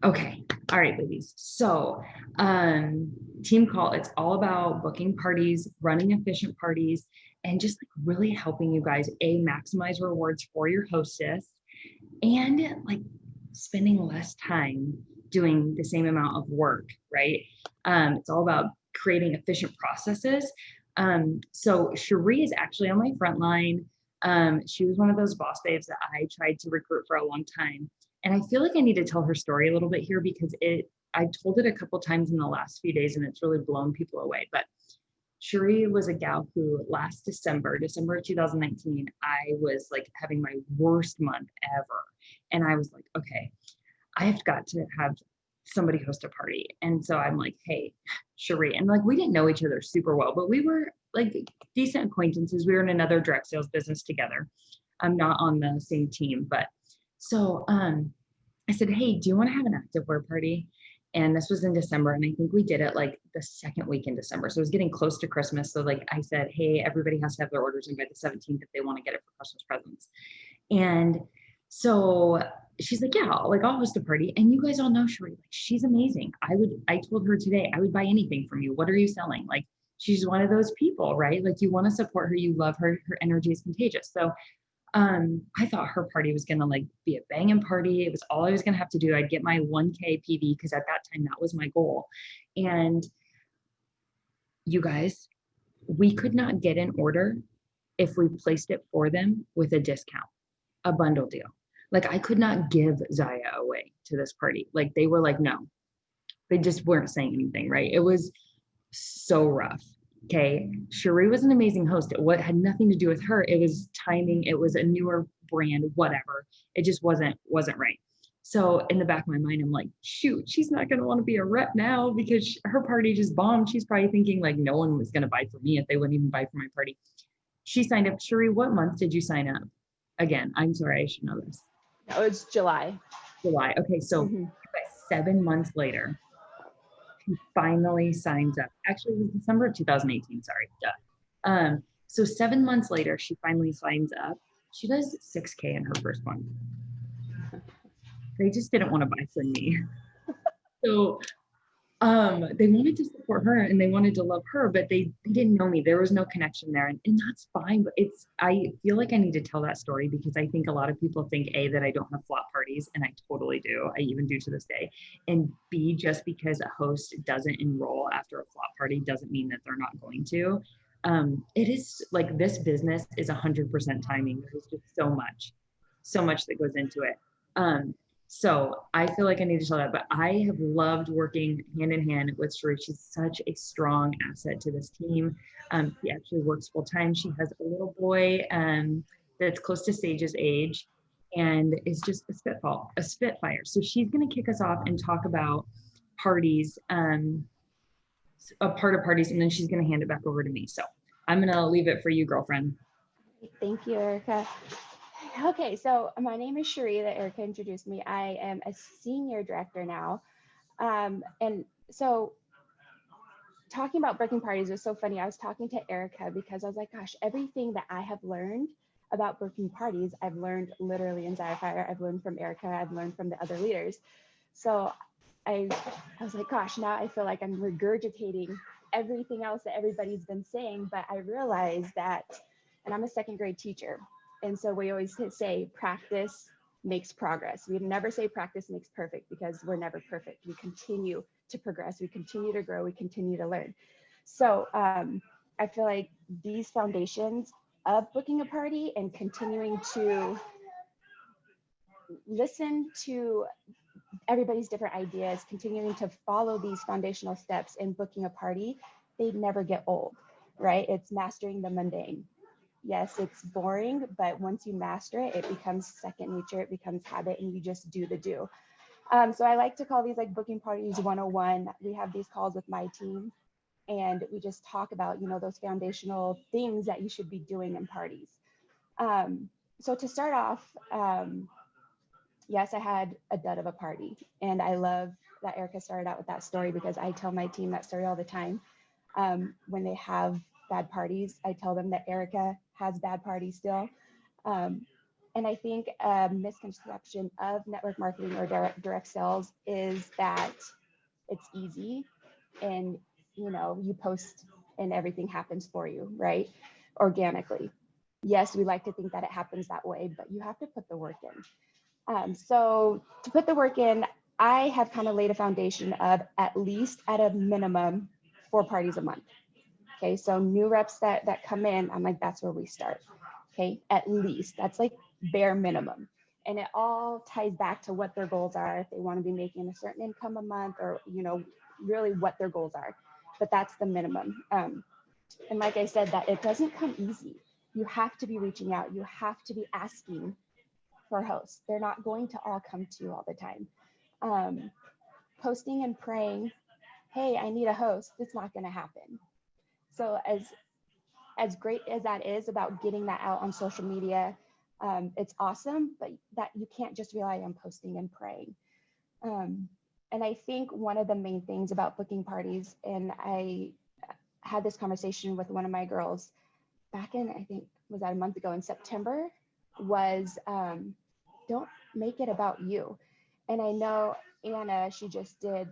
Okay. All right, ladies. So, team call, it's all about booking parties, running efficient parties, and just like really helping you guys maximize rewards for your hostess and like spending less time doing the same amount of work, right? It's all about creating efficient processes. So Shuree is actually on my front line. She was one of those boss babes that I tried to recruit for a long time. And I feel like I need to tell her story a little bit here because I told it a couple times in the last few days and it's really blown people away. But Shuree was a gal who last December of 2019, I was like having my worst month ever. And I was like, okay, I've got to have somebody host a party. And so I'm like, hey, Shuree. And like, we didn't know each other super well, but we were like decent acquaintances. We were in another direct sales business together. I'm not on the same team, but so I said, hey, do you want to have an activewear party? And this was in December. And I think we did it like the second week in December. So it was getting close to Christmas. So like I said, hey, everybody has to have their orders in by the 17th if they want to get it for Christmas presents. And so she's like, yeah, I'll host a party. And you guys all know Shuree, like she's amazing. I told her today, I would buy anything from you. What are you selling? Like she's one of those people, right? Like you want to support her, you love her, her energy is contagious. So I thought her party was gonna like be a banging party. It was all I was gonna have to do. I'd get my 1K PV because at that time that was my goal. And you guys, we could not get an order if we placed it for them with a discount, a bundle deal. Like I could not give Zaya away to this party. Like they were like, no, they just weren't saying anything, right? It was so rough. Okay. Shuree was an amazing host. What had nothing to do with her. It was timing. It was a newer brand, whatever. It just wasn't right. So in the back of my mind, I'm like, shoot, she's not going to want to be a rep now because her party just bombed. She's probably thinking like no one was going to buy for me if they wouldn't even buy for my party. She signed up. Shuree, what month did you sign up? Again, I'm sorry, I should know this. No, it's July. July. Okay, so 7 months later, she finally signs up. Actually, it was December of 2018. Sorry. So 7 months later, she finally signs up. She does 6K in her first month. They just didn't want to buy from me. So they wanted to support her and they wanted to love her, but they didn't know me. There was no connection there. And that's fine. But I feel like I need to tell that story because I think a lot of people think A, that I don't have flop parties, and I totally do. I even do to this day. And B, just because a host doesn't enroll after a flop party doesn't mean that they're not going to. It is like this business is 100% timing. There's just so much that goes into it. So I feel like I need to tell that, but I have loved working hand in hand with Shuree. She's such a strong asset to this team. She actually works full time. She has a little boy that's close to Sage's age and is just a spitfire. So she's going to kick us off and talk about parties, a part of parties, and then she's going to hand it back over to me. So I'm going to leave it for you, girlfriend. Thank you, Erica. Okay, so my name is Shuree that Erica introduced me. I am a senior director now. And so talking about booking parties was so funny. I was talking to Erica because I was like, gosh, everything that I have learned about booking parties, I've learned literally in Zyfire. I've learned from Erica. I've learned from the other leaders. So I was like, gosh, now I feel like I'm regurgitating everything else that everybody's been saying. But I realized that, and I'm a second grade teacher. And so we always say practice makes progress. We never say practice makes perfect because we're never perfect. We continue to progress. We continue to grow. We continue to learn. So I feel like these foundations of booking a party and continuing to listen to everybody's different ideas, continuing to follow these foundational steps in booking a party, they never get old, right? It's mastering the mundane. Yes, it's boring, but once you master it, it becomes second nature, it becomes habit, and you just do the do. So I like to call these like booking parties 101. We have these calls with my team and we just talk about, those foundational things that you should be doing in parties. So to start off, yes, I had a dud of a party, and I love that Erica started out with that story because I tell my team that story all the time. When they have bad parties, I tell them that Erica has bad parties still. And And I think a misconception of network marketing or direct sales is that it's easy and, you know, you post and everything happens for you, right? Organically. Yes, we like to think that it happens that way, but you have to put the work in. So to put the work in, I have kind of laid a foundation of at least at a minimum 4 parties a month. Okay, so new reps that come in, I'm like, that's where we start. Okay, at least that's like bare minimum. And it all ties back to what their goals are, if they want to be making a certain income a month, or, you know, really what their goals are. But that's the minimum. And like I said, that it doesn't come easy. You have to be reaching out. You have to be asking for hosts. They're not going to all come to you all the time. Posting and praying, hey, I need a host. It's not going to happen. So as great as that is about getting that out on social media, it's awesome, but that you can't just rely on posting and praying. And I think one of the main things about booking parties, and I had this conversation with one of my girls back in, I think, was that a month ago in September, was don't make it about you. And I know Anna, she just did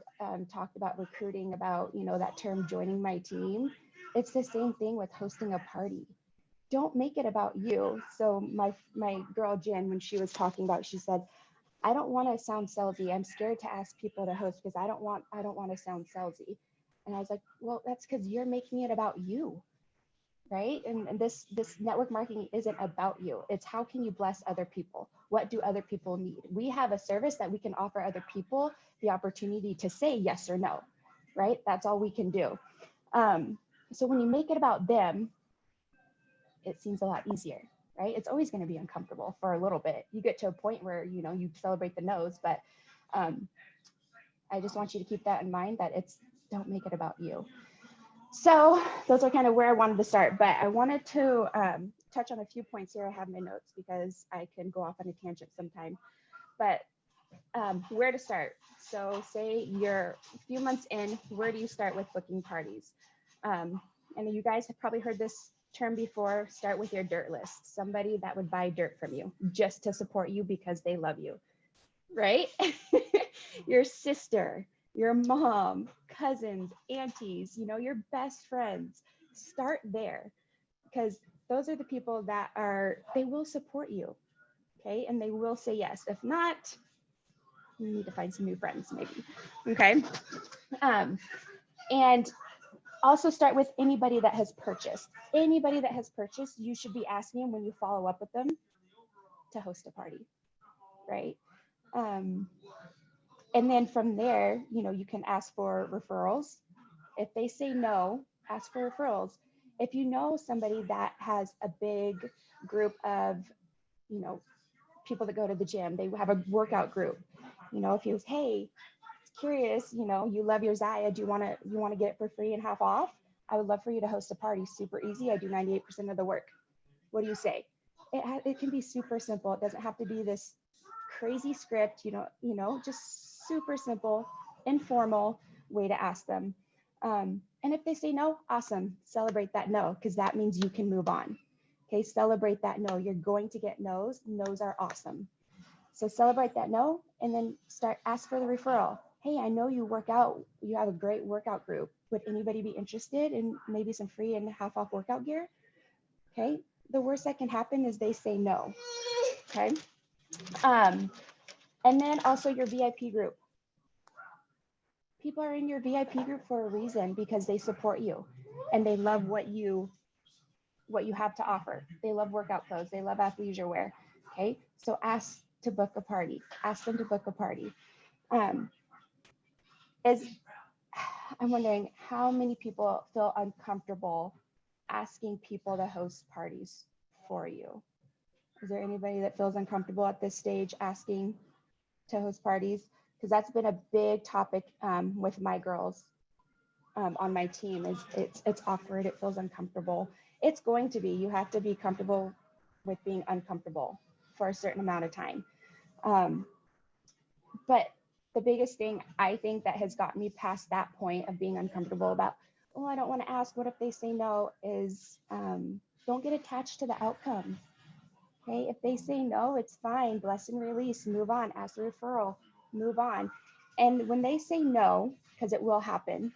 talked about recruiting, about, you know, that term joining my team. It's the same thing with hosting a party. Don't make it about you. So my girl Jen, when she was talking about, she said, I don't want to sound salesy. I'm scared to ask people to host because I don't want to sound salesy. And I was like, well, that's because you're making it about you, right? And this network marketing isn't about you. It's how can you bless other people? What do other people need? We have a service that we can offer other people the opportunity to say yes or no, right? That's all we can do. So when you make it about them, it seems a lot easier, right? It's always going to be uncomfortable for a little bit. You get to a point where, you know, you celebrate the no's, but I just want you to keep that in mind, that don't make it about you. So those are kind of where I wanted to start, but I wanted to touch on a few points here. I have my notes because I can go off on a tangent sometime, but where to start. So say you're a few months in, where do you start with booking parties? And you guys have probably heard this term before. Start with your dirt list, somebody that would buy dirt from you just to support you because they love you, right? Your sister, your mom, cousins, aunties, you know, your best friends. Start there, because those are the people that they will support you, okay? And they will say yes. If not, you need to find some new friends maybe, okay? And also start with anybody that has purchased. Anybody that has purchased, you should be asking them when you follow up with them to host a party, right? And then from there, you know, you can ask for referrals. If they say no, ask for referrals. If you know somebody that has a big group of, you know, people that go to the gym, they have a workout group. You know, if you, hey, curious, you know, you love your Zaya, do you want to get it for free and half off? I would love for you to host a party. Super easy. I do 98% of the work. What do you say? It can be super simple. It doesn't have to be this crazy script, you know, just super simple, informal way to ask them. And if they say no, awesome. Celebrate that no, because that means you can move on. Okay, celebrate that no. You're going to get no's. No's are awesome. So celebrate that no, and then ask for the referral. Hey, I know you work out. You have a great workout group. Would anybody be interested in maybe some free and half off workout gear? Okay. The worst that can happen is they say no. Okay. And then also your VIP group. People are in your VIP group for a reason, because they support you and they love what you have to offer. They love workout clothes. They love athleisure wear. Okay. So ask to book a party. Ask them to book a party. I'm wondering how many people feel uncomfortable asking people to host parties for you. Is there anybody that feels uncomfortable at this stage asking to host parties? Because that's been a big topic with my girls on my team. It's awkward. It feels uncomfortable. It's going to be. You have to be comfortable with being uncomfortable for a certain amount of time. But the biggest thing I think that has gotten me past that point of being uncomfortable about, oh, I don't want to ask, what if they say no, is don't get attached to the outcome. Okay, if they say no, it's fine. Bless and release, move on, ask the referral, move on. And when they say no, because it will happen,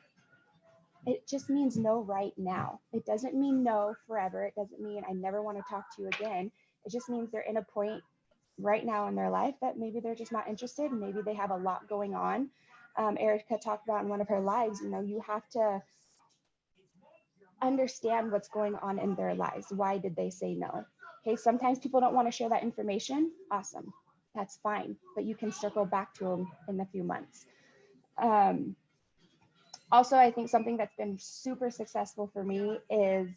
it just means no right now. It doesn't mean no forever. It doesn't mean I never want to talk to you again. It just means they're in a point right now in their life that maybe they're just not interested. Maybe they have a lot going on. Erica talked about in one of her lives, you know, you have to understand what's going on in their lives. Why did they say no? Okay, sometimes people don't want to share that information. Awesome, that's fine, but you can circle back to them in a few months. Um, Also, I think something that's been super successful for me is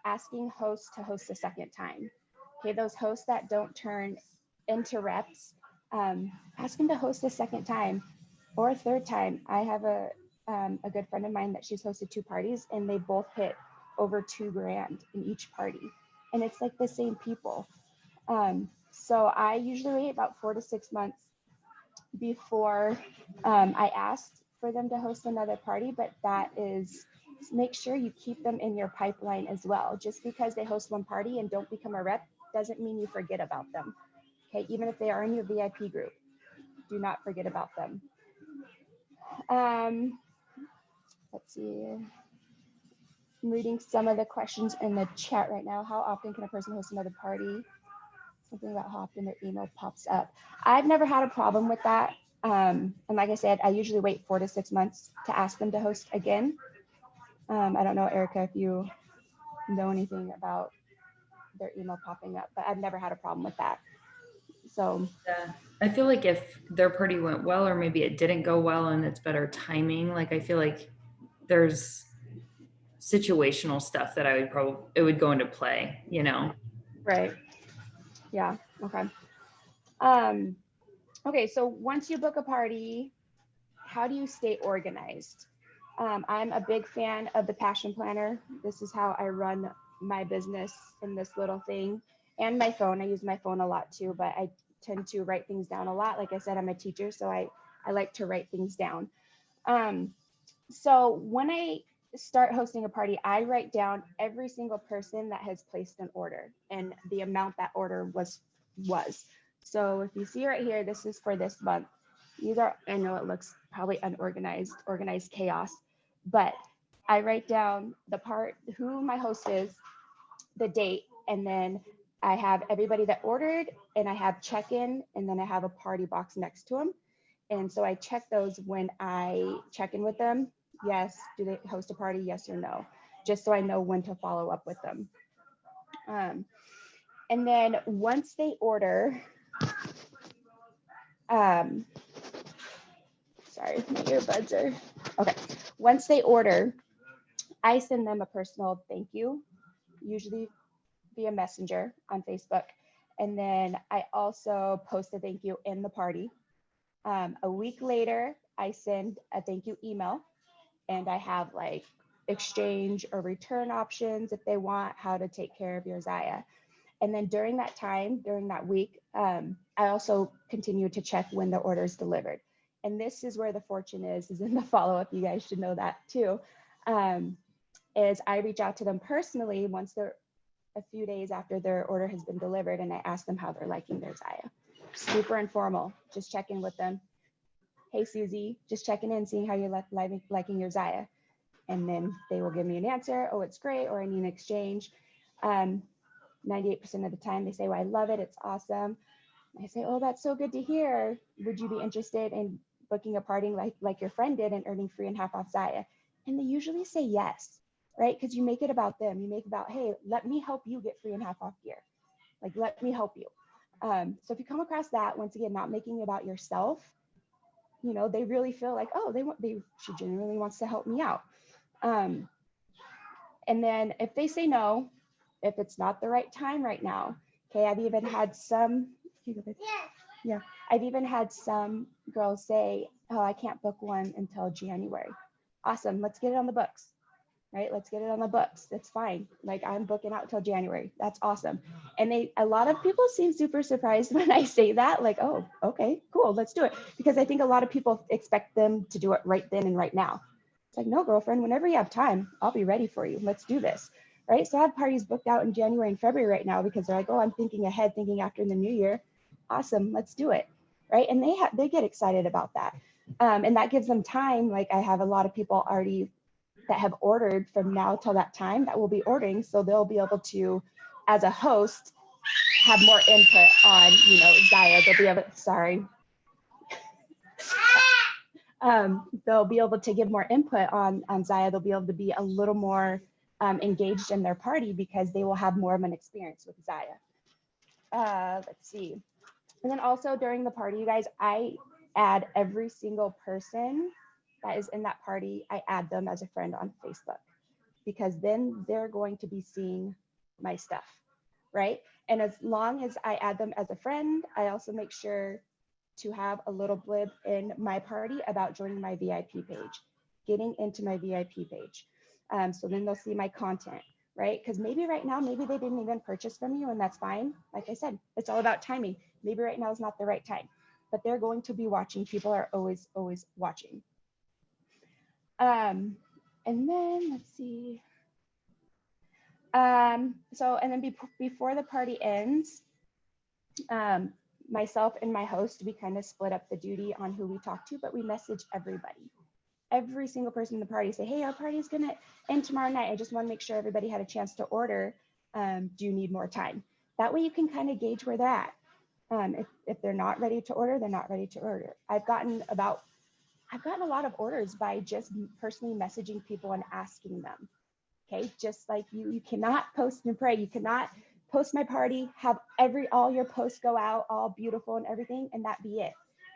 asking hosts to host a second time. Okay, those hosts that don't turn into reps, ask them to host a second time or a third time. I have a good friend of mine that she's hosted 2 parties and they both hit over $2,000 in each party. And it's like the same people. So I usually wait about 4 to 6 months before I asked for them to host another party, but that is, make sure you keep them in your pipeline as well. Just because they host one party and don't become a rep doesn't mean you forget about them. Okay, even if they are in your VIP group, do not forget about them. Let's see. I'm reading some of the questions in the chat right now. How often can a person host another party? Something about how often their email pops up. I've never had a problem with that. And like I said, I usually wait 4 to 6 months to ask them to host again. I don't know, Erica, if you know anything about their email popping up, but I've never had a problem with that. So Yeah. I feel like if their party went well, or maybe it didn't go well and it's better timing, like I feel like there's situational stuff that I would probably, it would go into play, you know? right. Yeah. Okay. Okay. So once you book a party, how do you stay organized? I'm a big fan of the Passion Planner. This is how I run my business in this little thing, and my phone. I use my phone a lot too, but I tend to write things down a lot. Like I said, I'm a teacher, so I like to write things down. So when I start hosting a party, I write down every single person that has placed an order and the amount that order was. So if you see right here, this is for this month. These are, I know it looks probably unorganized, organized chaos, but I write down the part, who my host is, the date, and then I have everybody that ordered, and I have check-in, and then I have a party box next to them. And so I check those when I check in with them. Yes, do they host a party? Yes or no? Just so I know when to follow up with them. And then once they order, sorry, my earbuds are, okay. Once they order, I send them a personal thank you, usually via Messenger on Facebook. And then I also post a thank you in the party. A week later, I send a thank you email, and I have like exchange or return options if they want, how to take care of your Zaya. And then during that time, during that week, I also continue to check when the order is delivered. And this is where the fortune is in the follow-up. You guys should know that too. Is I reach out to them personally once they're a few days after their order has been delivered, and I ask them how they're liking their Zaya. Super informal, just check in with them. Hey, Susie, just checking in, seeing how you're liking your Zaya. And then they will give me an answer. Oh, it's great, or I need an exchange. 98% of the time they say, well, I love it, it's awesome. I say, oh, that's so good to hear. Would you be interested in booking a party like your friend did and earning 3.5 off Zaya? And they usually say yes, right? Because you make it about them. You make about, hey, let me help you get 3.5 off gear. Like, let me help you. So if you come across that, once again, not making it about yourself, you know, they really feel like, oh, she genuinely wants to help me out. And then if they say no, if it's not the right time right now, okay, I've even had some, yeah, I've even had some girls say, oh, I can't book one until January. Awesome, let's get it on the books, right? Let's get it on the books. That's fine. Like, I'm booking out till January. That's awesome. And a lot of people seem super surprised when I say that, like, oh, okay, cool, let's do it. Because I think a lot of people expect them to do it right then and right now. It's like, no, girlfriend, whenever you have time, I'll be ready for you. Let's do this, right? So I have parties booked out in January and February right now because they're like, oh, I'm thinking ahead, thinking after the new year. Awesome, let's do it, right? And they get excited about that. And that gives them time. Like I have a lot of people already that have ordered from now till that time that will be ordering. So they'll be able to, as a host, have more input on, Zaya. They'll be able, sorry. They'll be able to give more input on Zaya. They'll be able to be a little more engaged in their party because they will have more of an experience with Zaya. Let's see. And then also during the party, you guys, I add every single person that is in that party. I add them as a friend on Facebook because then they're going to be seeing my stuff, right? And as long as I add them as a friend, I also make sure to have a little blib in my party about joining my VIP page, getting into my VIP page. So then they'll see my content, right? Because maybe right now, maybe they didn't even purchase from you and that's fine. Like I said, it's all about timing. Maybe right now is not the right time, but they're going to be watching. People are always, always watching. And then let's see. So, and then before the party ends, myself and my host, we kind of split up the duty on who we talk to, but we message everybody. Every single person in the party say, hey, our party is gonna end tomorrow night. I just wanna make sure everybody had a chance to order. Do you need more time? That way you can kind of gauge where they're at. If they're not ready to order, they're not ready to order. I've gotten a lot of orders by just personally messaging people and asking them. Okay, just like you cannot post and pray. You cannot post my party, have all your posts go out all beautiful and everything, and that be it.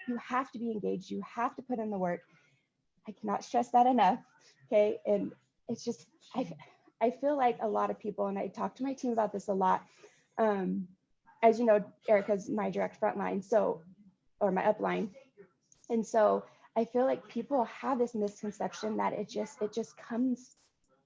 You have to be engaged. You have to put in the work. I cannot stress that enough. Okay, and it's just I feel like a lot of people, and I talk to my team about this a lot. As you know, Erica's my direct frontline, or my upline, and so I feel like people have this misconception that it just comes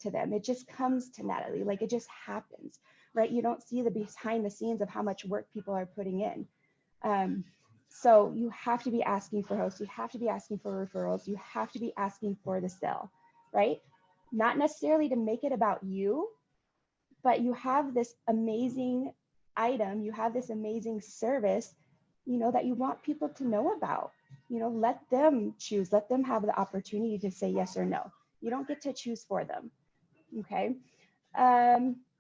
to them. It just comes to Natalie, like it just happens, right? You don't see the behind the scenes of how much work people are putting in. So you have to be asking for hosts, you have to be asking for referrals, you have to be asking for the sale, right? Not necessarily to make it about you, but you have this amazing item, you have this amazing service, that you want people to know about. Let them choose, let them have the opportunity to say yes or no. You don't get to choose for them. Okay.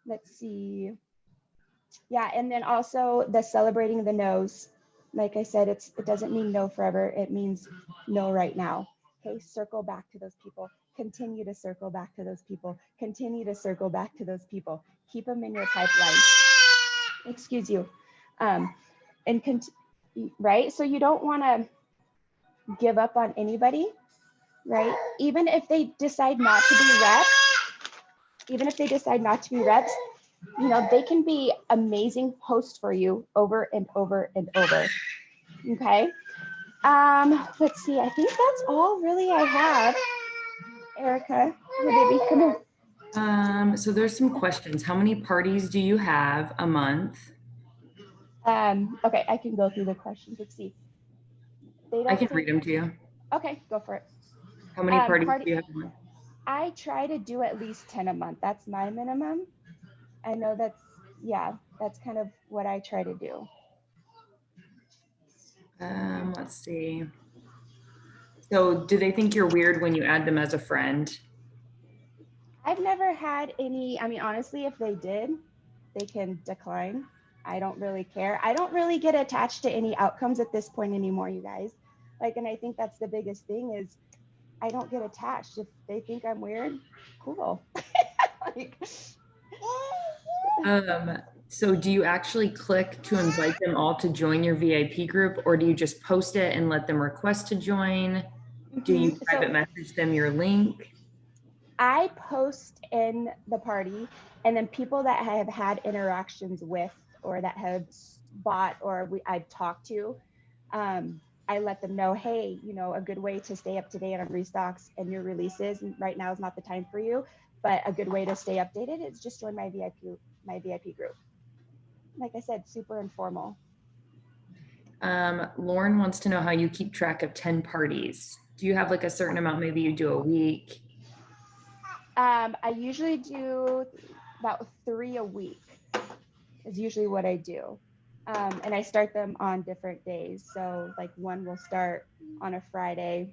Let's see. Yeah, and then also the celebrating the no's. Like I said, it doesn't mean no forever. It means no right now. Okay, circle back to those people. Continue to circle back to those people. Continue to circle back to those people. Keep them in your pipeline. Excuse you. Right? So you don't want to give up on anybody, right? Even if they decide not to be reps, they can be amazing hosts for you over and over and over. Okay. Let's see. I think that's all really I have. Erica, baby, come here. So there's some questions. How many parties do you have a month? Okay, I can go through the questions. Let's see. I can read them to you. Okay, go for it. How many parties do you have a month? I try to do at least 10 a month. That's my minimum. I know that's kind of what I try to do. Let's see. So do they think you're weird when you add them as a friend? I've never had any, honestly, if they did, they can decline. I don't really care. I don't really get attached to any outcomes at this point anymore, you guys. And I think that's the biggest thing is I don't get attached. If they think I'm weird, cool. So do you actually click to invite them all to join your VIP group, or do you just post it and let them request to join? Do you private message them your link? I post in the party, and then people that I have had interactions with or that have bought or I've talked to, I let them know, hey, a good way to stay up to date on restocks and new releases. And right now is not the time for you, but a good way to stay updated is just join my VIP group. Like I said, super informal. Lauren wants to know how you keep track of 10 parties. Do you have a certain amount, maybe you do a week? I usually do about 3 a week is usually what I do. And I start them on different days. So like one will start on a Friday,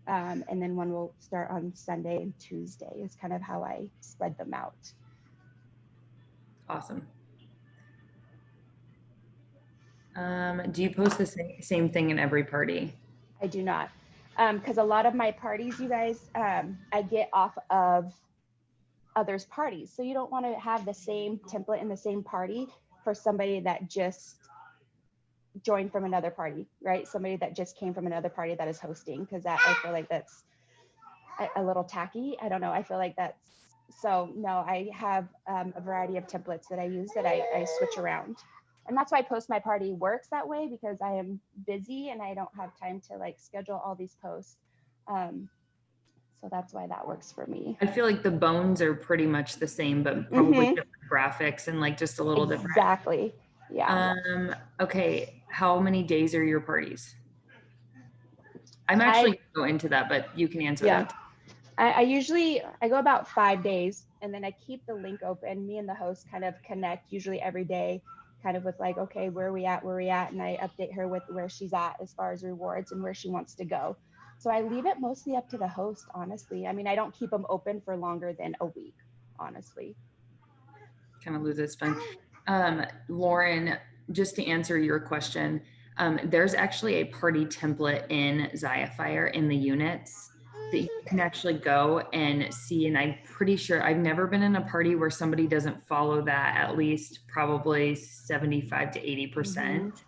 and then one will start on Sunday and Tuesday is kind of how I spread them out. Awesome. Do you post the same thing in every party? I do not. Because a lot of my parties, you guys, I get off of others' parties. So you don't want to have the same template in the same party for somebody that just joined from another party, right? Somebody that just came from another party that is hosting, because that I feel like that's a little tacky. I don't know. I feel like that's so no, I have a variety of templates that I use that I switch around. And that's why Post My Party works that way, because I am busy and I don't have time to like schedule all these posts. So that's why that works for me. I feel like the bones are pretty much the same, but probably different graphics and like just a little different. Exactly. Yeah. Okay. How many days are your parties? I'm actually going to go into that, but you can answer that. I usually I go about 5 days, and then I keep the link open. Me and the host kind of connect usually every day, kind of with like, okay, where are we at, and I update her with where she's at as far as rewards and where she wants to go. So I leave it mostly up to the host, honestly. I mean, I don't keep them open for longer than a week, honestly. Kind of lose its fun. Lauren, just to answer your question, there's actually a party template in Ziafire in the units that you can actually go and see. And I'm pretty sure I've never been in a party where somebody doesn't follow that at least probably 75 to 80%.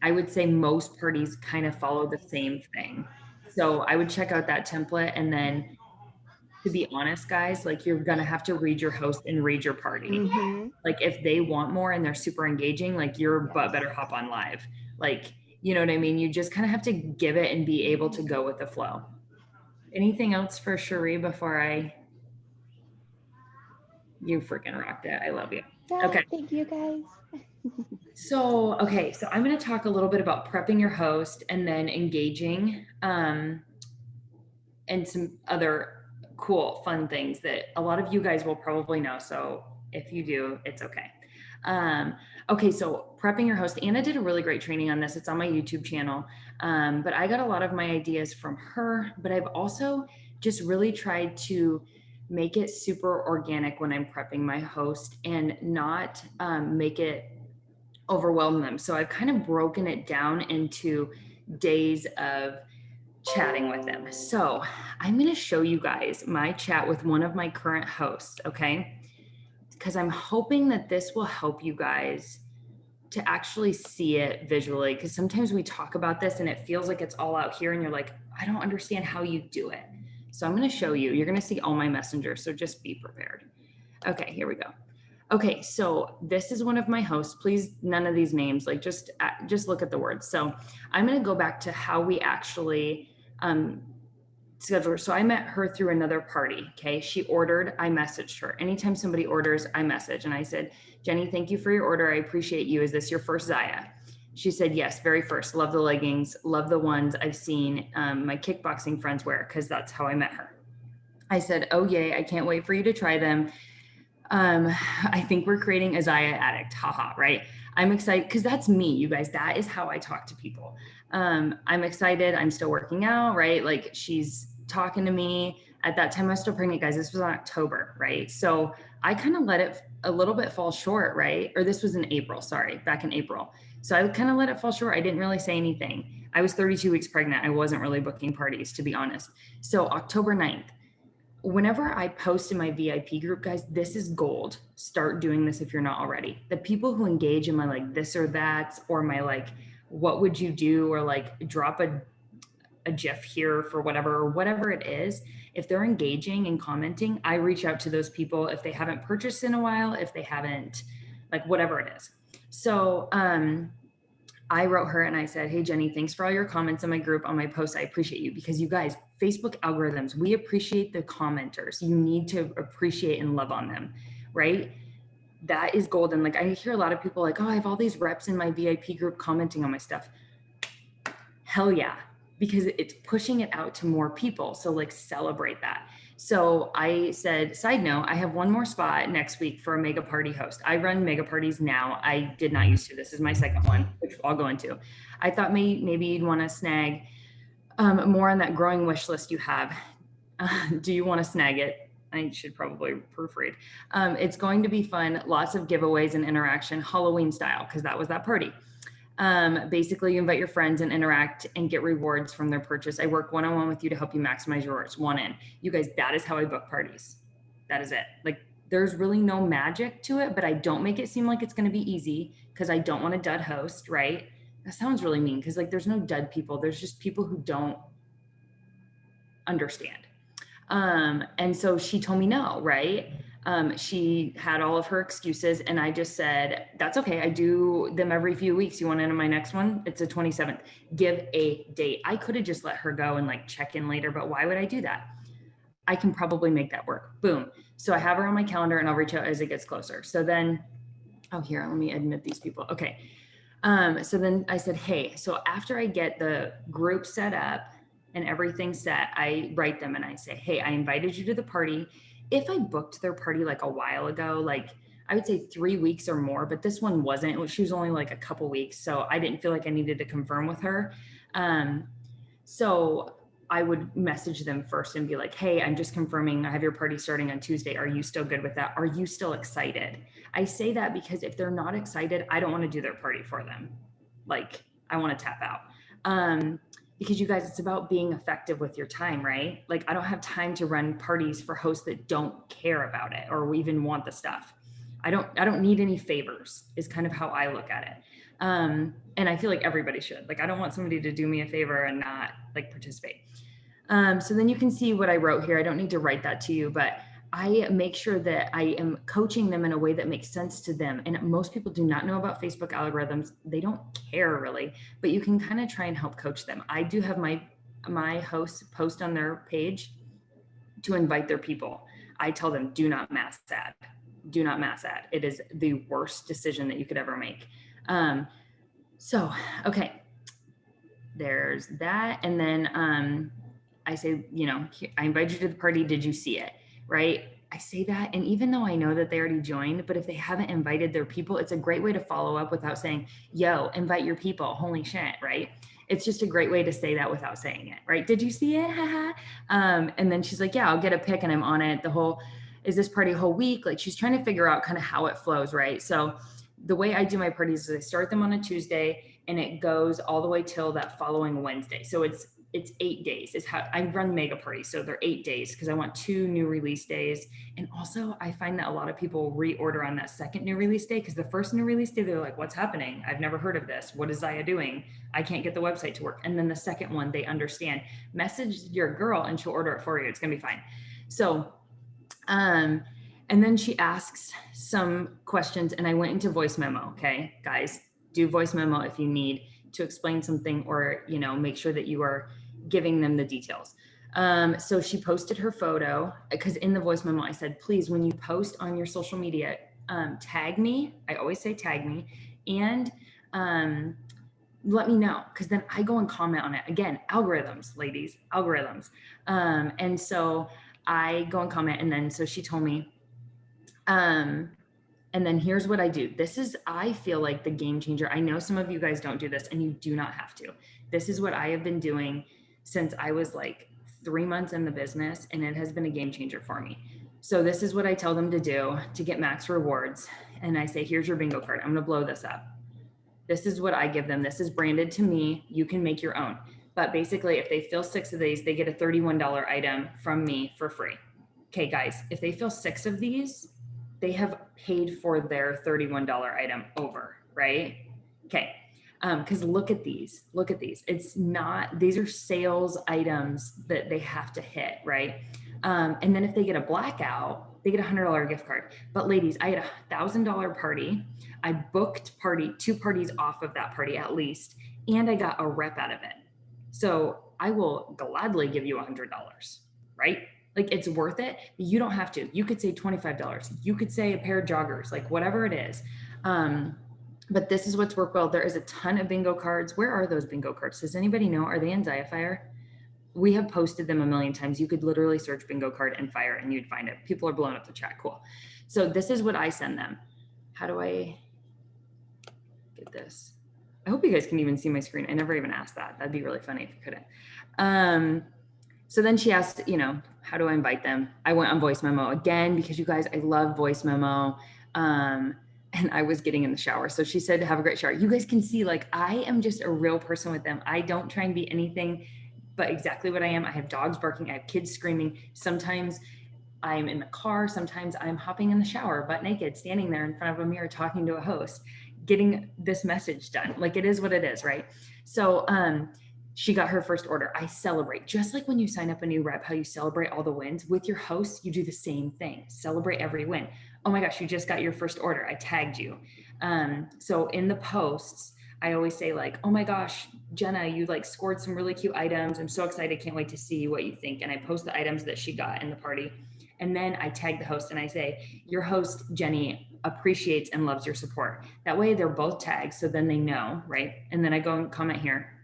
I would say most parties kind of follow the same thing. So I would check out that template. And then to be honest, guys, like you're going to have to read your host and read your party. Like if they want more and they're super engaging, like your butt better hop on live. Like, you know what I mean? You just kind of have to give it and be able to go with the flow. Anything else for Shuree before you freaking rocked it. I love you. Yeah, okay. Thank you guys. So I'm going to talk a little bit about prepping your host and then engaging, and some other cool, fun things that a lot of you guys will probably know. So if you do, it's okay. Okay, so prepping your host. Anna did a really great training on this. It's on my YouTube channel. But I got a lot of my ideas from her, but I've also just really tried to make it super organic when I'm prepping my host and not make it overwhelm them. So I've kind of broken it down into days of chatting with them. So I'm going to show you guys my chat with one of my current hosts, okay? Because I'm hoping that this will help you guys to actually see it visually. Because sometimes we talk about this and it feels like it's all out here and you're like, I don't understand how you do it. So I'm going to show you. You're going to see all my messengers. So just be prepared. Okay, here we go. Okay, so this is one of my hosts. Please, none of these names, like just look at the words. So I'm going to go back to how we actually schedule her. So I met her through another party. Okay, she ordered. I messaged her. Anytime somebody orders, I message and I said, Jenny, thank you for your order. I appreciate you. Is this your first Zaya? She said, yes, very first. Love the leggings. Love the ones I've seen my kickboxing friends wear, because that's how I met her. I said, oh, yay. I can't wait for you to try them. I think we're creating a Zaya addict. Haha, right? I'm excited because that's me, you guys. That is how I talk to people. I'm excited. I'm still working out, right? Like she's talking to me. At that time, I was still pregnant, guys. This was in October, right? So I kind of let it a little bit fall short, right? Or this was in April, sorry, back in April. So I kind of let it fall short. I didn't really say anything. I was 32 weeks pregnant. I wasn't really booking parties, to be honest. So October 9th, whenever I post in my VIP group, guys, this is gold. Start doing this if you're not already. The people who engage in my like this or that, or my like, what would you do? Or like drop a GIF here for whatever it is. If they're engaging and commenting, I reach out to those people if they haven't purchased in a while, if they haven't, like whatever it is. So, I wrote her and I said, hey, Jenny, thanks for all your comments on my group, on my posts. I appreciate you, because you guys, Facebook algorithms, we appreciate the commenters. You need to appreciate and love on them, right? That is golden. Like I hear a lot of people like, oh, I have all these reps in my VIP group commenting on my stuff. Hell yeah. because it's pushing it out to more people. So like celebrate that. So I said, side note, I have one more spot next week for a mega party host. I run mega parties now. I did not used to. This is my second one, which I'll go into. I thought maybe you'd want to snag more on that growing wish list you have. Do you want to snag it? I should probably proofread. It's going to be fun. Lots of giveaways and interaction, Halloween style, because that was that party. Basically, you invite your friends and interact and get rewards from their purchase. I work one-on-one with you to help you maximize your rewards. One in. You guys, that is how I book parties. That is it. Like, there's really no magic to it, but I don't make it seem like it's going to be easy because I don't want a dud host, right? That sounds really mean because like there's no dud people. There's just people who don't understand. And so she told me no, right? She had all of her excuses and I just said, that's okay. I do them every few weeks. You want into my next one? It's the 27th. Give a date. I could have just let her go and like check in later, but why would I do that? I can probably make that work. Boom. So I have her on my calendar and I'll reach out as it gets closer. So then, oh, here, let me admit these people. Okay. So then I said, hey, so after I get the group set up and everything set, I write them and I say, hey, I invited you to the party. If I booked their party like a while ago, like I would say 3 weeks or more, but this one wasn't. She was only like a couple weeks. So I didn't feel like I needed to confirm with her. So I would message them first and be like, hey, I'm just confirming I have your party starting on Tuesday. Are you still good with that? Are you still excited? I say that because if they're not excited, I don't want to do their party for them. Like I want to tap out. Because you guys, it's about being effective with your time, right? Like I don't have time to run parties for hosts that don't care about it or even want the stuff. I don't need any favors is kind of how I look at it. And I feel like everybody should. Like I don't want somebody to do me a favor and not like participate. So then you can see what I wrote here. I don't need to write that to you, but I make sure that I am coaching them in a way that makes sense to them. And most people do not know about Facebook algorithms. They don't care really, but you can kind of try and help coach them. I do have my hosts post on their page to invite their people. I tell them, do not mass ad. Do not mass ad. It is the worst decision that you could ever make. So, okay, there's that. And then I say, you know, I invite you to the party. Did you see it? Right? I say that. And even though I know that they already joined, but if they haven't invited their people, it's a great way to follow up without saying, yo, invite your people. Holy shit. Right? It's just a great way to say that without saying it. Right? Did you see it? And then she's like, yeah, I'll get a pic and I'm on it. Is this party a whole week? Like she's trying to figure out kind of how it flows. Right? So the way I do my parties is I start them on a Tuesday and it goes all the way till that following Wednesday. So it's 8 days is how I run mega parties. So they're 8 days because I want 2 new release days. And also I find that a lot of people reorder on that second new release day because the first new release day, they're like, what's happening? I've never heard of this. What is Zaya doing? I can't get the website to work. And then the second one, they understand. Message your girl and she'll order it for you. It's going to be fine. So, and then she asks some questions and I went into voice memo. Okay, guys, do voice memo if you need to explain something or, you know, make sure that you are giving them the details. So she posted her photo because in the voice memo, I said, please, when you post on your social media, tag me. I always say tag me and let me know because then I go and comment on it. Again, algorithms, ladies, algorithms. And so I go and comment. And then, so she told me, and then here's what I do. This is, I feel like the game changer. I know some of you guys don't do this and you do not have to. This is what I have been doing since I was like 3 months in the business and it has been a game changer for me. So this is what I tell them to do to get max rewards. And I say, here's your bingo card. I'm going to blow this up. This is what I give them. This is branded to me. You can make your own. But basically, if they fill 6 of these, they get a $31 item from me for free. Okay, guys, if they fill 6 of these, they have paid for their $31 item over, right? Okay, because look at these. It's not, these are sales items that they have to hit, right? And then if they get a blackout, they get a $100 gift card. But ladies, I had a $1,000 party. I booked 2 parties off of that party at least, and I got a rep out of it. So I will gladly give you $100, right? Like it's worth it, but you don't have to. You could say $25. You could say a pair of joggers, like whatever it is. but this is what's worked well. There is a ton of bingo cards. Where are those bingo cards? Does anybody know? Are they in Ziafire? We have posted them a million times. You could literally search bingo card and fire and you'd find it. People are blowing up the chat. Cool. So this is what I send them. How do I get this? I hope you guys can even see my screen. I never even asked that. That'd be really funny if you couldn't. So then she asked, you know, how do I invite them? I went on voice memo again, because you guys, I love voice memo. And I was getting in the shower. So she said, have a great shower. You guys can see, like, I am just a real person with them. I don't try and be anything but exactly what I am. I have dogs barking. I have kids screaming. Sometimes I'm in the car. Sometimes I'm hopping in the shower, butt naked, standing there in front of a mirror, talking to a host, getting this message done. Like, it is what it is, right? So, she got her first order. I celebrate, just like when you sign up a new rep, how you celebrate all the wins with your host, you do the same thing. Celebrate every win. Oh my gosh, you just got your first order. I tagged you. So in the posts, I always say, like, oh my gosh, Jenna, you like scored some really cute items. I'm so excited. Can't wait to see what you think. And I post the items that she got in the party. And then I tag the host and I say, your host, Jenny, appreciates and loves your support. That way they're both tagged. So then they know, right? And then I go and comment here.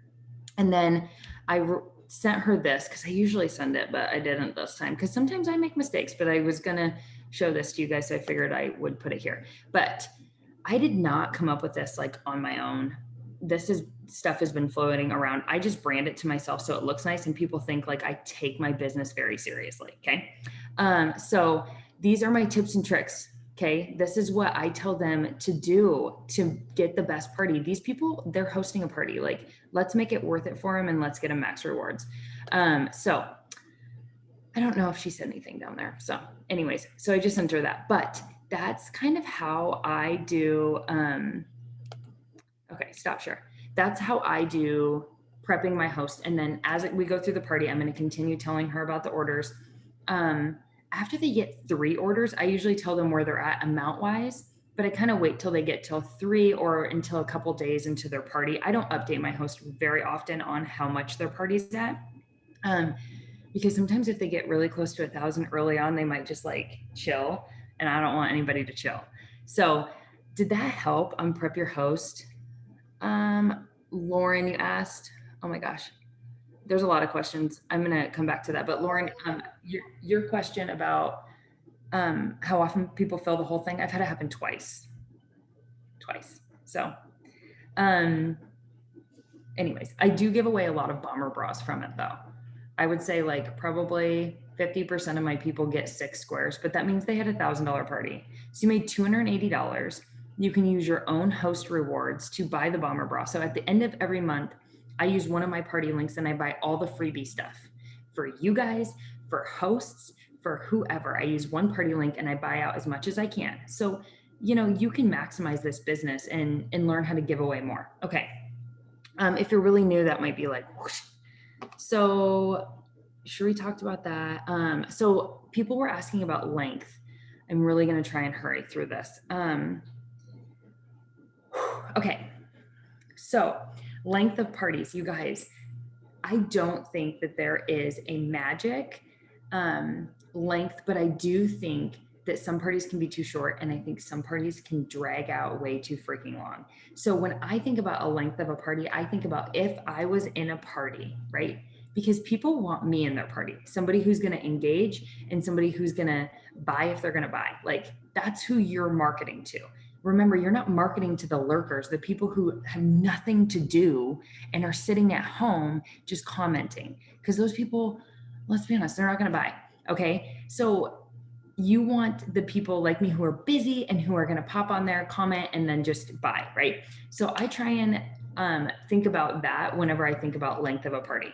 And then I sent her this, because I usually send it, but I didn't this time, because sometimes I make mistakes, but I was going to show this to you guys. So I figured I would put it here. But I did not come up with this like on my own. This is stuff has been floating around. I just brand it to myself so it looks nice and people think like I take my business very seriously. Okay. So these are my tips and tricks. Okay. This is what I tell them to do to get the best party. These people, they're hosting a party. Like, let's make it worth it for them and let's get them max rewards. So I don't know if she said anything down there. So anyways, so I just sent her that, but that's kind of how I do. Okay, stop share. That's how I do prepping my host. And then as we go through the party, I'm going to continue telling her about the orders. After they get 3 orders, I usually tell them where they're at amount wise, but I kind of wait till they get till 3 or until a couple days into their party. I don't update my host very often on how much their party's at. Because sometimes if they get really close to 1,000 early on, they might just like chill, and I don't want anybody to chill. So did that help prep your host? Lauren, you asked, oh my gosh, there's a lot of questions. I'm going to come back to that. But Lauren, your question about how often people fill the whole thing, I've had it happen twice. So anyways, I do give away a lot of bomber bras from it though. I would say like probably 50% of my people get 6 squares, but that means they had $1,000 party. So you made $280. You can use your own host rewards to buy the bomber bra. So at the end of every month, I use one of my party links and I buy all the freebie stuff for you guys, for hosts, for whoever. I use one party link and I buy out as much as I can. So, you know, you can maximize this business and learn how to give away more. Okay. If you're really new, that might be like, whoosh. So Shuree talked about that. So people were asking about length. I'm really going to try and hurry through this. Okay. So length of parties, you guys, I don't think that there is a magic length, but I do think that some parties can be too short, and I think some parties can drag out way too freaking long. So when I think about a length of a party, I think about if I was in a party, right? Because people want me in their party, somebody who's going to engage and somebody who's going to buy if they're going to buy. Like, that's who you're marketing to. Remember, you're not marketing to the lurkers, the people who have nothing to do and are sitting at home just commenting, because those people, let's be honest, they're not going to buy. Okay. So you want the people like me who are busy and who are going to pop on there, comment, and then just buy, right? So I try and think about that whenever I think about length of a party.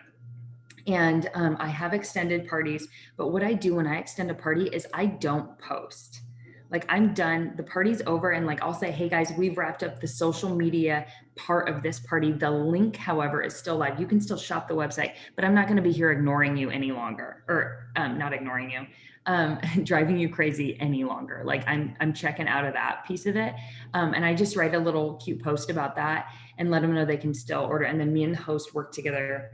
And I have extended parties, but what I do when I extend a party is I don't post. Like, I'm done, the party's over, and like I'll say, hey guys, we've wrapped up the social media part of this party. The link, however, is still live. You can still shop the website, but I'm not going to be here ignoring you any longer, or not ignoring you, driving you crazy any longer. Like, I'm checking out of that piece of it. And I just write a little cute post about that and let them know they can still order. And then me and the host work together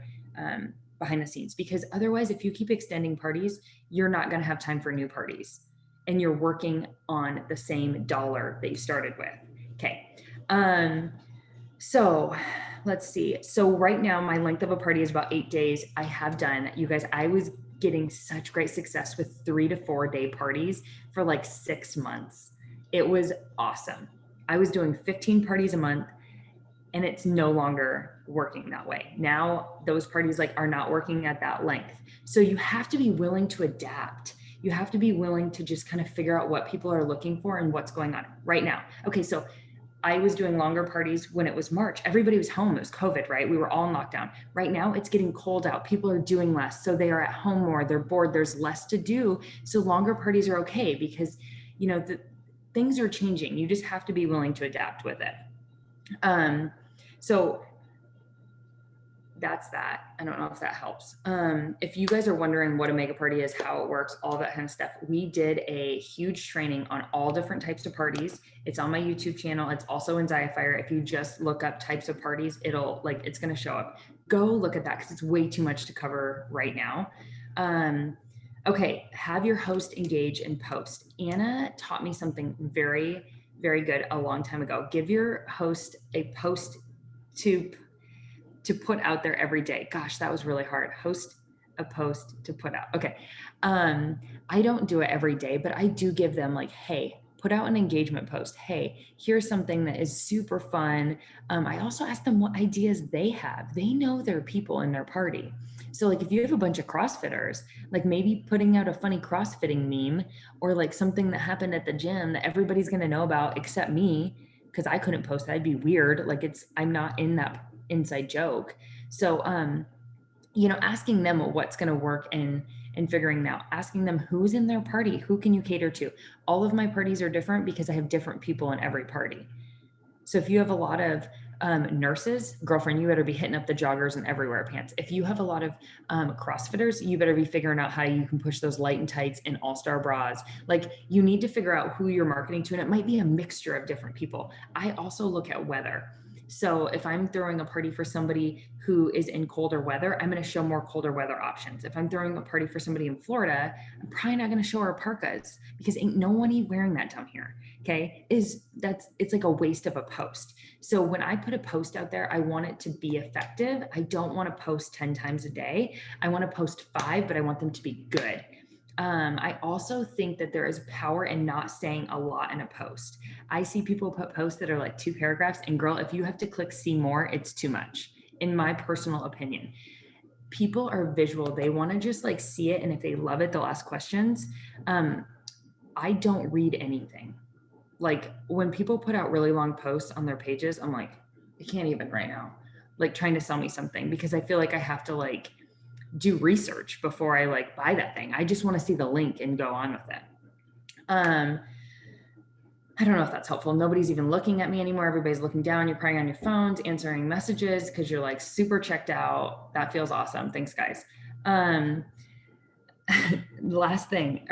behind the scenes, because otherwise, if you keep extending parties, you're not going to have time for new parties. And you're working on the same dollar that you started with. Okay. So let's see. So right now my length of a party is about 8 days. I have done, you guys, I was getting such great success with 3 to 4 day parties for like 6 months. It was awesome. I was doing 15 parties a month, and it's no longer working that way. Now those parties like are not working at that length. So you have to be willing to adapt. You have to be willing to just kind of figure out what people are looking for and what's going on right now. Okay, so I was doing longer parties when it was March. Everybody was home. It was COVID, right? We were all in lockdown. Right now, it's getting cold out. People are doing less. So they are at home more. They're bored. There's less to do. So longer parties are okay because, the things are changing. You just have to be willing to adapt with it. So that's that. I don't know if that helps. If you guys are wondering what a mega party is, how it works, all that kind of stuff, we did a huge training on all different types of parties. It's on my YouTube channel. It's also in Ziafire. If you just look up types of parties, it's going to show up. Go look at that because it's way too much to cover right now. Okay, have your host engage and post. Anna taught me something very, very good a long time ago. Give your host a post to put out there every day. Gosh, that was really hard. Host a post to put out. Okay. I don't do it every day, but I do give them like, hey, put out an engagement post. Hey, here's something that is super fun. I also ask them what ideas they have. They know their people in their party. So like if you have a bunch of CrossFitters, like maybe putting out a funny CrossFitting meme or like something that happened at the gym that everybody's going to know about except me, because I couldn't post that. I'd be weird. Like I'm not in that inside joke. So, asking them what's going to work and figuring out, asking them who's in their party, who can you cater to? All of my parties are different because I have different people in every party. So if you have a lot of nurses, girlfriend, you better be hitting up the joggers and everywhere pants. If you have a lot of CrossFitters, you better be figuring out how you can push those light and tights and all-star bras. Like you need to figure out who you're marketing to, and it might be a mixture of different people. I also look at weather. So if I'm throwing a party for somebody who is in colder weather, I'm going to show more colder weather options. If I'm throwing a party for somebody in Florida, I'm probably not going to show her parkas because ain't no one wearing that down here. Okay. It's like a waste of a post. So when I put a post out there, I want it to be effective. I don't want to post 10 times a day. I want to post 5, but I want them to be good. I also think that there is power in not saying a lot in a post. I see people put posts that are like 2 paragraphs, and girl, if you have to click see more, it's too much, in my personal opinion. People are visual. They want to just like see it. And if they love it, they'll ask questions. I don't read anything. Like when people put out really long posts on their pages, I'm like, I can't even right now, like trying to sell me something because I feel like I have to like do research before I like buy that thing. I just want to see the link and go on with it. I don't know if that's helpful. Nobody's even looking at me anymore. Everybody's looking down. You're probably on your phones, answering messages because you're like super checked out. That feels awesome. Thanks, guys. Next thing,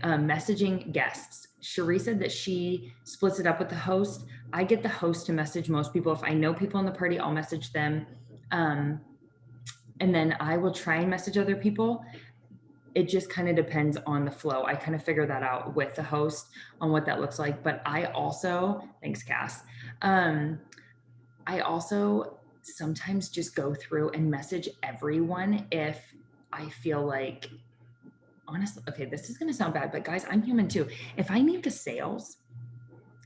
messaging guests. Shuree said that she splits it up with the host. I get the host to message most people. If I know people in the party, I'll message them. And then I will try and message other people. It just kind of depends on the flow. I kind of figure that out with the host on what that looks like. But I also, thanks, Cass. I also sometimes just go through and message everyone if I feel like, honestly, okay, this is going to sound bad, but guys, I'm human too. If I need the sales,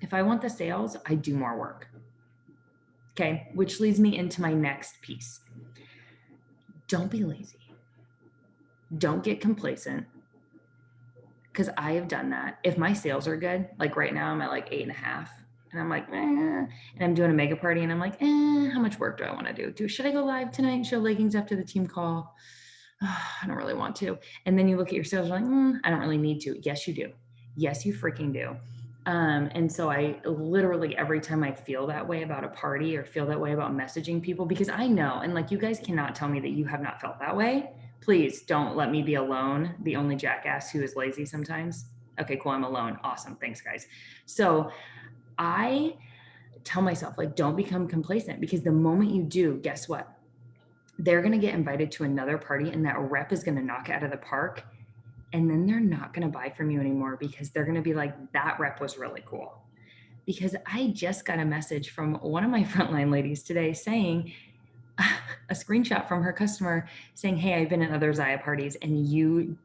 if I want the sales, I do more work. Okay, which leads me into my next piece. Don't be lazy. Don't get complacent, because I have done that. If my sales are good, like right now I'm at like 8.5 and I'm like, and I'm doing a mega party and I'm like, how much work do I want to do? Should I go live tonight and show leggings after the team call? I don't really want to. And then you look at your sales, you're like, I don't really need to. Yes, you do. Yes, you freaking do. And so I literally, every time I feel that way about a party or feel that way about messaging people, because I know, and like you guys cannot tell me that you have not felt that way. Please don't let me be alone, the only jackass who is lazy sometimes. Okay, cool, I'm alone. Awesome, thanks guys. So I tell myself, like, don't become complacent, because the moment you do, guess what? They're gonna get invited to another party and that rep is gonna knock it out of the park. And then they're not gonna buy from you anymore because they're gonna be like, that rep was really cool. because I just got a message from one of my frontline ladies today saying, a screenshot from her customer saying, hey, I've been at other Zaya parties and you,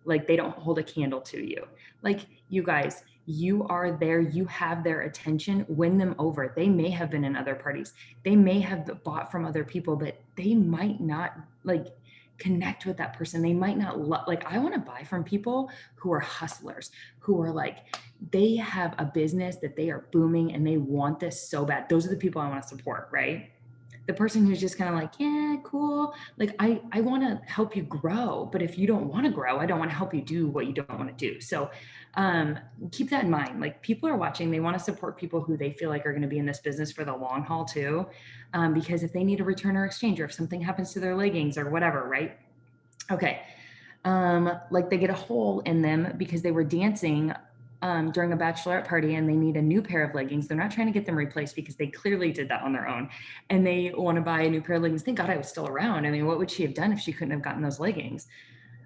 like, they don't hold a candle to you. Like, you guys, you are there, you have their attention, win them over. They may have been in other parties. They may have bought from other people, but they might not like connect with that person. They might not like, I want to buy from people who are hustlers, who are like, they have a business that they are booming and they want this so bad. Those are the people I want to support, right? The person who's just kind of like, yeah, cool. Like, I want to help you grow, but if you don't want to grow, I don't want to help you do what you don't want to do. So keep that in mind. Like, people are watching, they want to support people who they feel like are going to be in this business for the long haul too. Because if they need a return or exchange, or if something happens to their leggings or whatever, right? Okay. Like, they get a hole in them because they were dancing during a bachelorette party and they need a new pair of leggings. They're not trying to get them replaced because they clearly did that on their own and they want to buy a new pair of leggings. Thank God I was still around. I mean, what would she have done if she couldn't have gotten those leggings?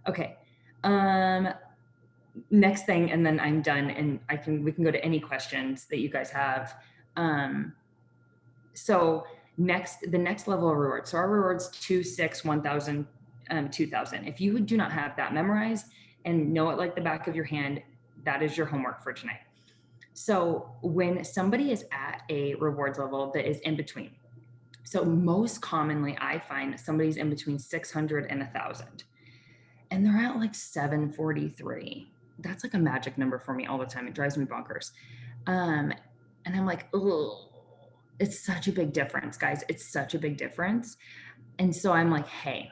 Okay. Next thing, and then I'm done, and we can go to any questions that you guys have. So the next level of reward. So our rewards 2, 6, 1,000, 2,000. If you do not have that memorized and know it like the back of your hand, that is your homework for tonight. So when somebody is at a rewards level that is in between, so most commonly I find somebody's in between 600 and 1,000, and they're at like 743. That's like a magic number for me all the time. It drives me bonkers. And I'm like, oh, it's such a big difference, guys. It's such a big difference. And so I'm like, hey,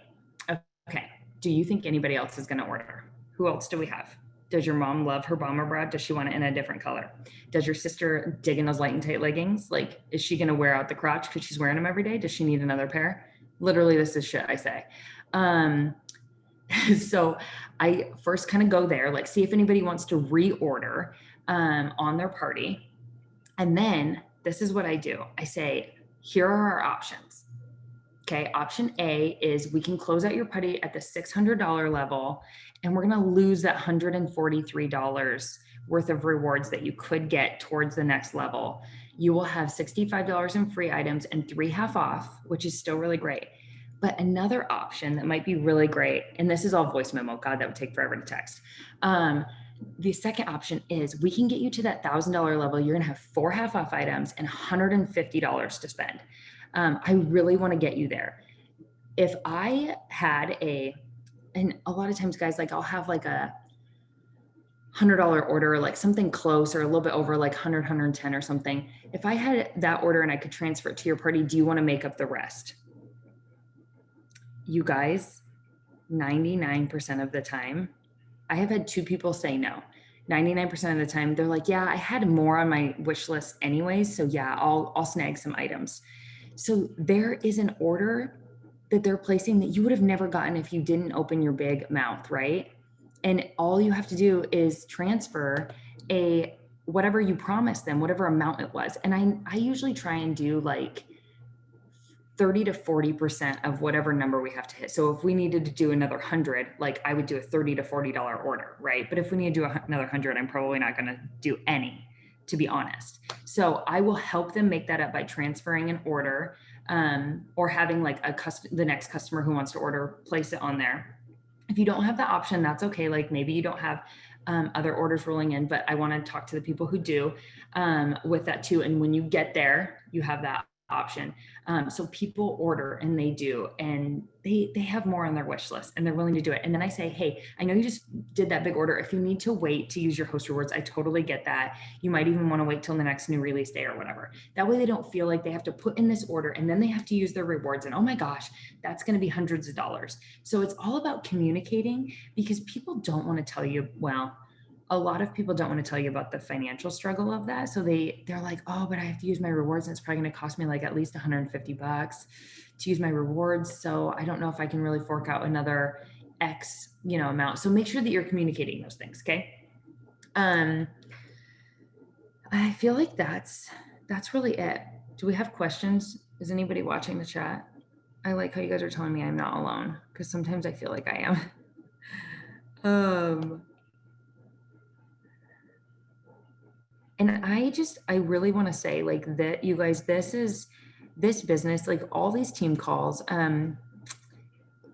okay, do you think anybody else is going to order? Who else do we have? Does your mom love her bomber bra? Does she want it in a different color? Does your sister dig in those light and tight leggings? Like, is she going to wear out the crotch because she's wearing them every day? Does she need another pair? Literally, this is shit I say. So I first kind of go there, like, see if anybody wants to reorder on their party. And then this is what I do. I say, here are our options. Okay, option A is we can close out your party at the $600 level, and we're going to lose that $143 worth of rewards that you could get towards the next level. You will have $65 in free items and 3 half off, which is still really great. But another option that might be really great, and this is all voice memo, God, that would take forever to text. The second option is we can get you to that $1,000 level. You're going to have 4 half off items and $150 to spend. I really want to get you there. If I had and a lot of times, guys, like, I'll have like a $100 order, like something close or a little bit over, like 100, 110 or something. If I had that order and I could transfer it to your party, do you want to make up the rest? You guys, 99% of the time, I have had 2 people say no. 99% of the time, they're like, yeah, I had more on my wish list anyways. So yeah, I'll snag some items. So there is an order that they're placing that you would have never gotten if you didn't open your big mouth, right? And all you have to do is transfer whatever you promised them, whatever amount it was. And I usually try and do like 30 to 40% of whatever number we have to hit. So if we needed to do another 100, like, I would do a $30 to $40 order, right? But if we need to do another 100, I'm probably not going to do any, to be honest. So I will help them make that up by transferring an order, or having like the next customer who wants to order, place it on there. If you don't have that option, that's okay. Like, maybe you don't have other orders rolling in, but I want to talk to the people who do with that too. And when you get there, you have that option. So people order and they do, and they have more on their wish list and they're willing to do it. And then I say, hey, I know you just did that big order. If you need to wait to use your host rewards, I totally get that. You might even want to wait till the next new release day or whatever. That way they don't feel like they have to put in this order and then they have to use their rewards. And oh my gosh, that's going to be hundreds of dollars. So it's all about communicating, because people don't want to tell you, well, a lot of people don't want to tell you about the financial struggle of that. So they're like, oh, but I have to use my rewards and it's probably going to cost me like at least $150 to use my rewards. So I don't know if I can really fork out another X, amount. So make sure that you're communicating those things. Okay. I feel like that's really it. Do we have questions? Is anybody watching the chat? I like how you guys are telling me I'm not alone, because sometimes I feel like I am. And I really want to say like that, you guys, this business, like all these team calls,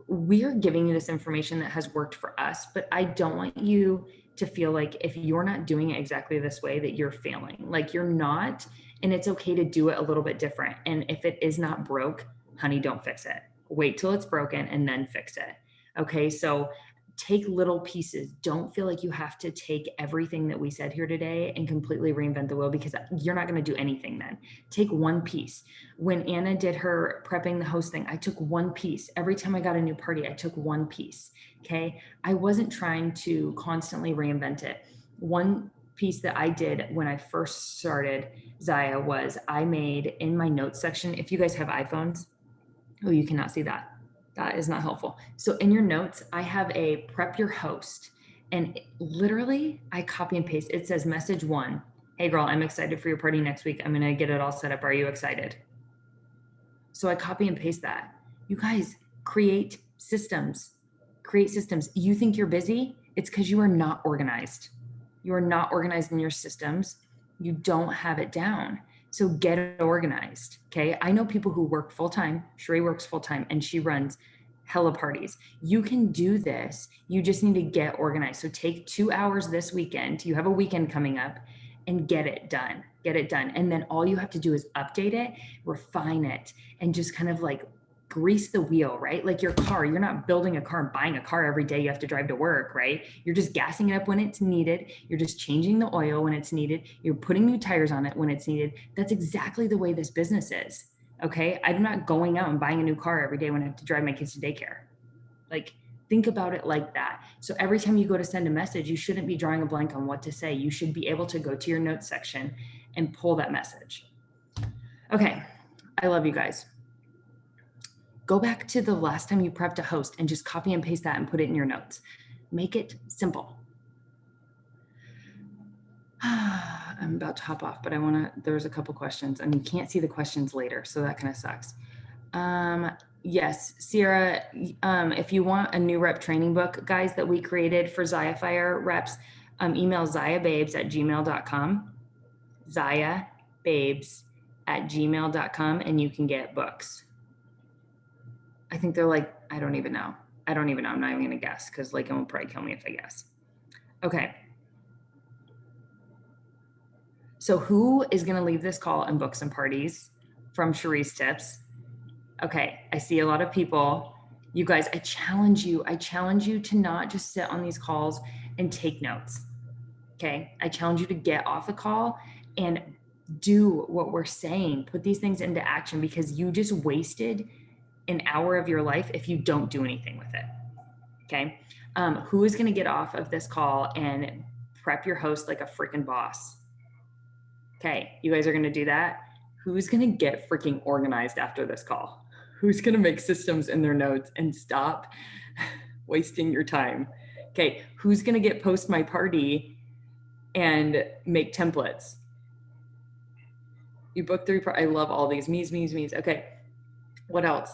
we're giving you this information that has worked for us, but I don't want you to feel like if you're not doing it exactly this way that you're failing. Like you're not, and it's okay to do it a little bit different. And if it is not broke, honey, don't fix it. Wait till it's broken and then fix it. Okay? So take little pieces. Don't feel like you have to take everything that we said here today and completely reinvent the wheel, because you're not going to do anything then. Take one piece. When Anna did her prepping the host thing, I took one piece. Every time I got a new party, I took one piece. Okay. I wasn't trying to constantly reinvent it. One piece that I did when I first started Zaya was I made in my notes section, if you guys have iPhones, oh, you cannot see that. That is not helpful. So in your notes, I have a prep your host, and literally I copy and paste. It says message 1. Hey girl, I'm excited for your party next week. I'm going to get it all set up. Are you excited? So I copy and paste that. You guys create systems. Create systems. You think you're busy? It's because you are not organized. You are not organized in your systems. You don't have it down. So get it organized. Okay. I know people who work full time. Shuree works full time and she runs hella parties. You can do this. You just need to get organized. So take 2 hours this weekend. You have a weekend coming up, and get it done. Get it done. And then all you have to do is update it, refine it, and just kind of like grease the wheel, right? Like your car, you're not building a car and buying a car every day you have to drive to work, right? You're just gassing it up when it's needed. You're just changing the oil when it's needed. You're putting new tires on it when it's needed. That's exactly the way this business is. Okay. I'm not going out and buying a new car every day when I have to drive my kids to daycare. Like, think about it like that. So every time you go to send a message, you shouldn't be drawing a blank on what to say. You should be able to go to your notes section and pull that message. Okay. I love you guys. Go back to the last time you prepped a host and just copy and paste that and put it in your notes. Make it simple. I'm about to hop off, but there's a couple questions and you can't see the questions later. So that kind of sucks. Yes, Sierra, if you want a new rep training book, guys, that we created for Zaya Fire reps, email zayababes@gmail.com, zayababes@gmail.com, and you can get books. I think they're like, I don't even know. I'm not even going to guess because Lakin will probably kill me if I guess. Okay. So who is going to leave this call and book some parties from Sheree's tips? Okay. I see a lot of people. You guys, I challenge you to not just sit on these calls and take notes. Okay. I challenge you to get off the call and do what we're saying. Put these things into action, because you just wasted an hour of your life if you don't do anything with it. Okay. Who is going to get off of this call and prep your host like a freaking boss? Okay. You guys are going to do that. Who's going to get freaking organized after this call? Who's going to make systems in their notes and stop wasting your time? Okay. Who's going to get post my party and make templates? You booked 3 I love all these me's. Okay. What else?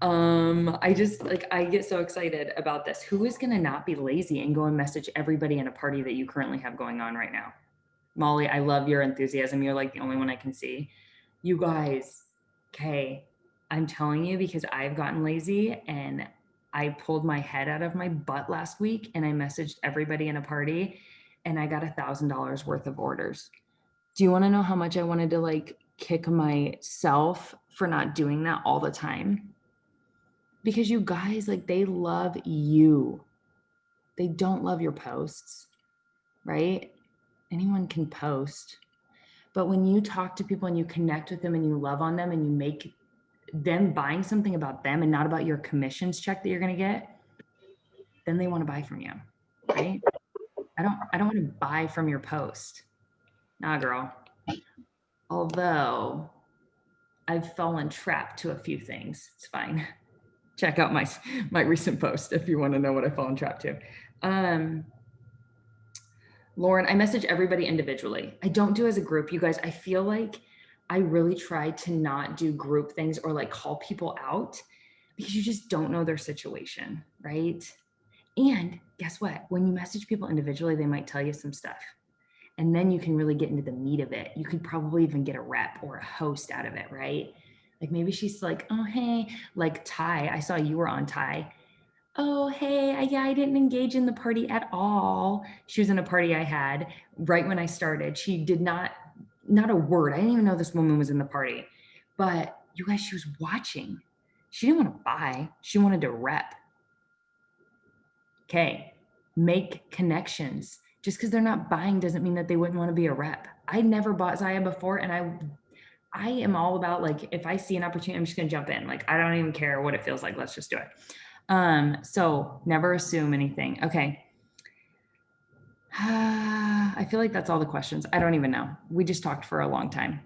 I just like, I get so excited about this. Who is going to not be lazy and go and message everybody in a party that you currently have going on right now? Molly, I love your enthusiasm. You're like the only one I can see. You guys, okay, I'm telling you, because I've gotten lazy and I pulled my head out of my butt last week and I messaged everybody in a party and I got $1,000 worth of orders. Do you want to know how much I wanted to like kick myself for not doing that all the time? Because you guys, like, they love you. They don't love your posts, right? Anyone can post. But when you talk to people and you connect with them and you love on them and you make them buying something about them and not about your commissions check that you're going to get, then they want to buy from you, right? I don't want to buy from your post. Nah, girl. Although I've fallen trapped to a few things. It's fine. Check out my recent post if you want to know what I've fallen trapped to. Lauren, I message everybody individually. I don't do as a group. You guys, I feel like I really try to not do group things or like call people out, because you just don't know their situation, right? And guess what? When you message people individually, they might tell you some stuff. And then you can really get into the meat of it. You could probably even get a rep or a host out of it, right? Like maybe she's like, oh, hey, like Ty, I saw you were on Ty. Oh, hey, yeah, I didn't engage in the party at all. She was in a party I had right when I started. She did not a word. I didn't even know this woman was in the party. But you guys, she was watching. She didn't want to buy, she wanted to rep. Okay, make connections. Just because they're not buying doesn't mean that they wouldn't want to be a rep. I never bought Zaya before, and I am all about like if I see an opportunity, I'm just gonna jump in. Like I don't even care what it feels like. Let's just do it. So never assume anything. Okay. I feel like that's all the questions. I don't even know. We just talked for a long time.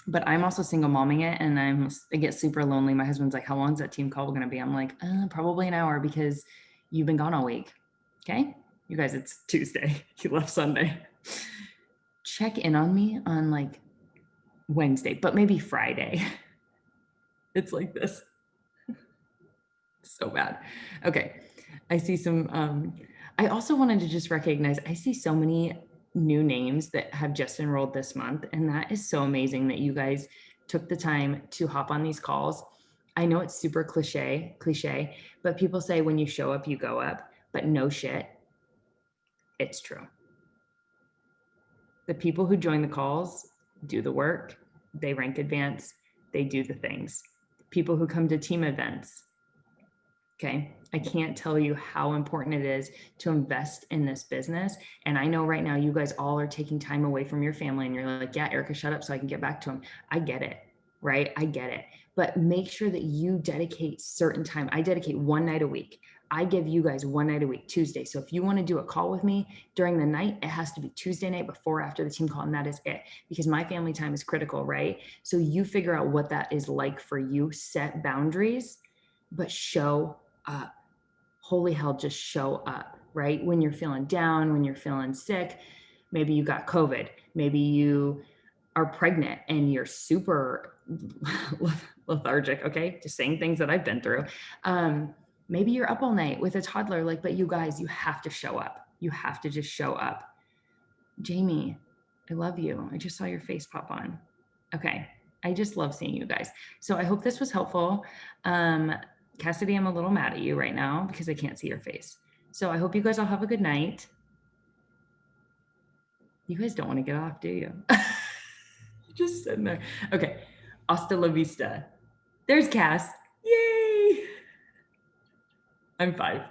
But I'm also single momming it and I get super lonely. My husband's like, how long is that team call going to be? I'm like, probably an hour because you've been gone all week. Okay. You guys, it's Tuesday. He left Sunday. Check in on me on like Wednesday, but maybe Friday. It's like this. So bad. Okay. I see some, I also wanted to just recognize, I see so many new names that have just enrolled this month. And that is so amazing that you guys took the time to hop on these calls. I know it's super cliche, but people say when you show up, you go up, but no shit. It's true. The people who join the calls do the work, they rank advance, they do the things. People who come to team events, okay, I can't tell you how important it is to invest in this business. And I know right now you guys all are taking time away from your family and you're like, yeah, Erica, shut up so I can get back to him. I get it, right? I get it. But make sure that you dedicate certain time. I dedicate one night a week. I give you guys one night a week, Tuesday. So if you want to do a call with me during the night, it has to be Tuesday night before or after the team call. And that is it, because my family time is critical, right? So you figure out what that is like for you, set boundaries, but show up. Holy hell, just show up, right? When you're feeling down, when you're feeling sick, maybe you got COVID, maybe you are pregnant and you're super lethargic, okay? Just saying things that I've been through. Maybe you're up all night with a toddler, like, but you guys, you have to show up. You have to just show up. Jamie, I love you. I just saw your face pop on. Okay. I just love seeing you guys. So I hope this was helpful. Cassidy, I'm a little mad at you right now because I can't see your face. So I hope you guys all have a good night. You guys don't want to get off, do you? You're just sitting there. Okay. Hasta la vista. There's Cass. Yay. I'm 5.